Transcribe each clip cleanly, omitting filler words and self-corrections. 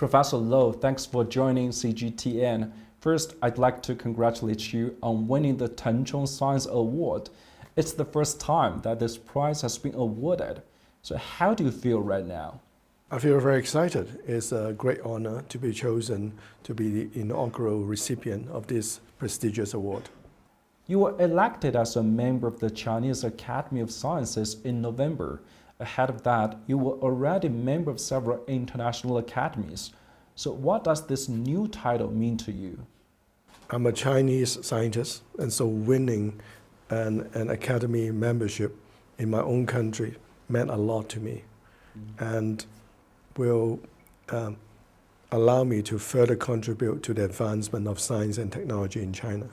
Professor Lo, thanks for joining CGTN. First, I'd like to congratulate you on winning the Tengchong Science Award. It's the first time that this prize has been awarded. So how do you feel right now? I feel very excited. It's a great honor to be chosen to be the inaugural recipient of this prestigious award. You were elected as a member of the Chinese Academy of Sciences in November. Ahead of that, you were already a member of several international academies. So what does this new title mean to you? I'm a Chinese scientist, and so winning an academy membership in my own country meant a lot to me, and will allow me to further contribute to the advancement of science and technology in China.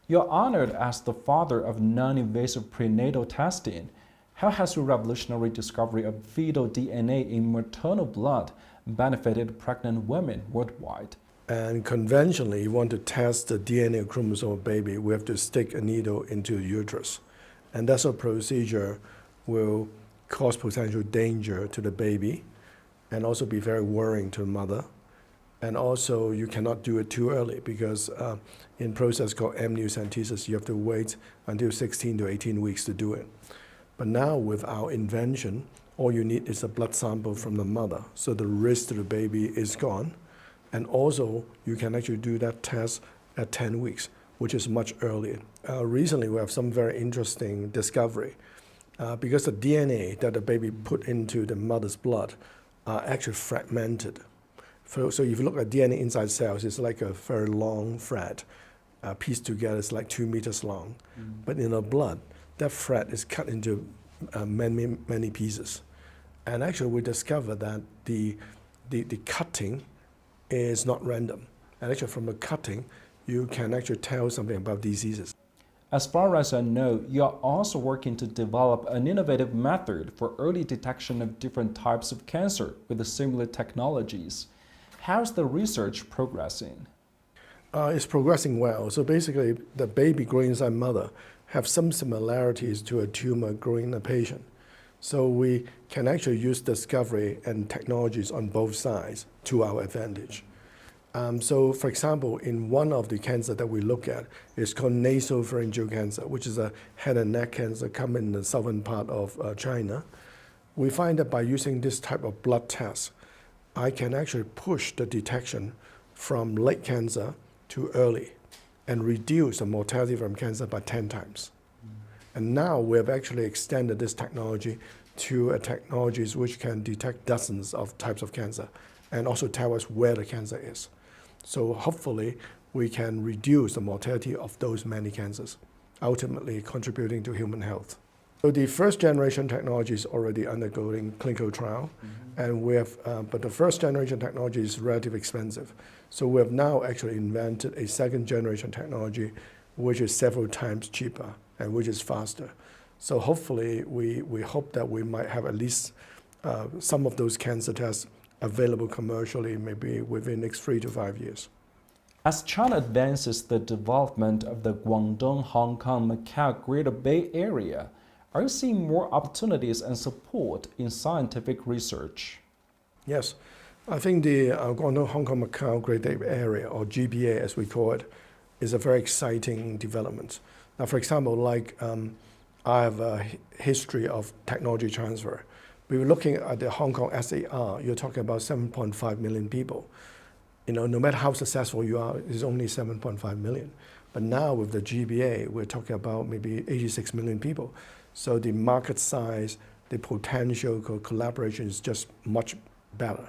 You're honored as the father of non-invasive prenatal testing. How has your revolutionary discovery of fetal DNA in maternal blood benefited pregnant women worldwide? And conventionally, you want to test the DNA chromosome of baby, we have to stick a needle into the uterus. And that sort of procedure will cause potential danger to the baby and also be very worrying to the mother. And also, you cannot do it too early because in a process called amniocentesis, you have to wait until 16 to 18 weeks to do it. But now with our invention, all you need is a blood sample from the mother. So the risk to the baby is gone. And also, you can actually do that test at 10 weeks, which is much earlier. Recently, we have some very interesting discovery. Because the DNA that the baby put into the mother's blood are actually fragmented. So if you look at DNA inside cells, it's like a very long thread. Pieced together, it's like 2 meters long. But in the blood, that thread is cut into many pieces. And actually, we discovered that the cutting is not random. And actually, from the cutting, you can actually tell something about diseases. As far as I know, you are also working to develop an innovative method for early detection of different types of cancer with the similar technologies. How's the research progressing? It's progressing well. So basically, the baby growing inside mother have some similarities to a tumor growing in a patient. So we can actually use discovery and technologies on both sides to our advantage. So for example, in one of the cancer that we look at, it's called nasopharyngeal cancer, which is a head and neck cancer common in the southern part of China. We find that by using this type of blood test, I can actually push the detection from late cancer to early and reduce the mortality from cancer by 10 times. And now we have actually extended this technology to technologies which can detect dozens of types of cancer and also tell us where the cancer is. So hopefully we can reduce the mortality of those many cancers, ultimately contributing to human health. So the first generation technology is already undergoing clinical trial, and we have, but the first generation technology is relatively expensive. So we have now actually invented a second generation technology which is several times cheaper and which is faster. So hopefully we hope that we might have at least some of those cancer tests available commercially maybe within the next 3 to 5 years. As China advances the development of the Guangdong, Hong Kong, Macau Greater Bay Area, are you seeing more opportunities and support in scientific research? Yes, I think the Guangdong, Hong Kong, Macau Greater Bay Area, or GBA as we call it, is a very exciting development. Now, for example, like I have a history of technology transfer. We were looking at the Hong Kong SAR, you're talking about 7.5 million people. You know, no matter how successful you are, it's only 7.5 million. But now with the GBA, we're talking about maybe 86 million people. So the market size, the potential collaboration is just much better.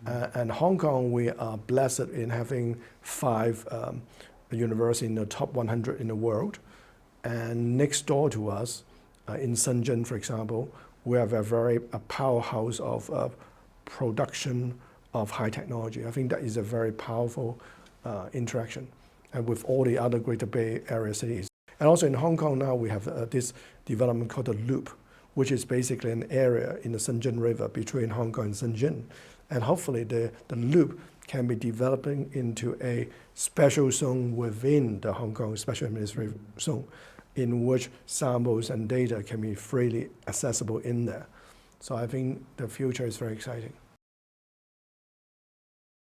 And Hong Kong, we are blessed in having 5 universities in the top 100 in the world. And next door to us, in Shenzhen, for example, we have a powerhouse of production of high technology. I think that is a very powerful interaction, and with all the other Greater Bay Area cities. And also in Hong Kong now, we have this development called the Loop, which is basically an area in the Shenzhen River between Hong Kong and Shenzhen. And hopefully the Loop can be developing into a special zone within the Hong Kong Special Administrative Zone, in which samples and data can be freely accessible in there. So I think the future is very exciting.